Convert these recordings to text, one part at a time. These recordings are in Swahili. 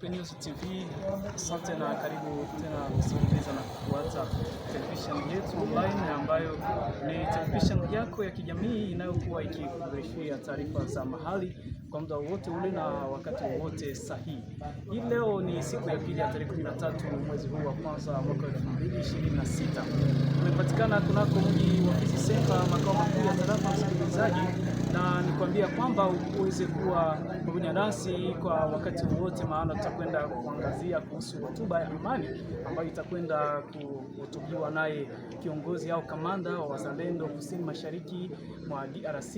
News TV, asante na karibu tena kusikiliza na kufuata television yetu online ambayo ni television yako ya kijamii inayokuwa ikikuletea taarifa za mahali kwa muda wote ule na wakati wote sahihi. Hii leo ni siku ya pili ya tarehe 13 mwezi huu wa kwanza mwaka 2026. Tumepatikana kunako mji wa Fizi Center, makao makuu ya tarafa msikilizaji, na nikwambia kwamba uweze kuwa pamoja nasi kwa wakati wote, maana tutakwenda kuangazia kuhusu hotuba ya amani ambayo itakwenda kuhutubiwa naye kiongozi au kamanda wa wazalendo kusini mashariki mwa DRC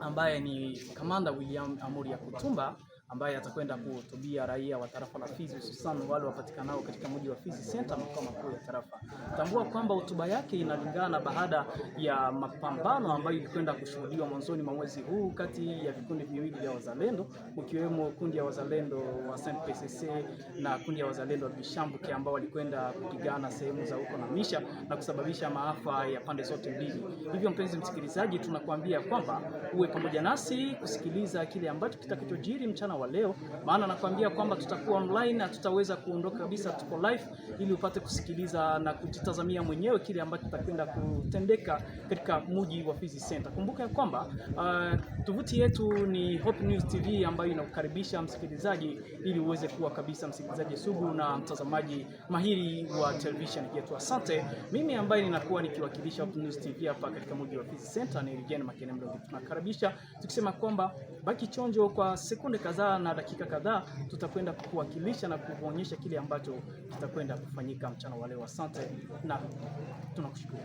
ambaye ni Kamanda William Amuri Yakutumba, ambaye atakwenda kuhutubia raia wa tarafa la Fizi, hususan wale wapatikanao katika mji wa Fizi Center, makao makuu ya tarafa. Tambua kwamba hotuba yake inalingana baada ya mapambano ambayo ilikwenda kushuhudiwa mwanzoni mwa mwezi huu kati ya vikundi viwili vya wazalendo, ukiwemo kundi ya wazalendo wa SNPCC na kundi ya wazalendo wa Bishambuke ambao walikwenda kupigana sehemu za huko na Misha na kusababisha maafa ya pande zote mbili. Hivyo mpenzi msikilizaji, tunakuambia kwamba uwe pamoja nasi kusikiliza kile ambacho kitakachojiri mchana wa leo, maana nakwambia kwamba tutakuwa online na tutaweza kuondoka kabisa, tuko live ili upate kusikiliza na kujitazamia mwenyewe kile ambacho kitakwenda kutendeka katika mji wa Fizi Center. Kumbuka ya kwamba tovuti yetu ni Hope News TV ambayo inakukaribisha msikilizaji ili uweze kuwa kabisa msikilizaji sugu na mtazamaji mahiri wa television yetu. Asante. Mimi ambaye ninakuwa nikiwakilisha Hope News TV hapa katika mji wa Fizi Center ni Regen Makene Mlongi. Tunakaribisha tukisema kwamba baki chonjo kwa sekunde kadhaa na dakika kadhaa, tutakwenda kuwakilisha na kuonyesha kile ambacho kitakwenda kufanyika mchana wa leo. Asante na tunakushukuru.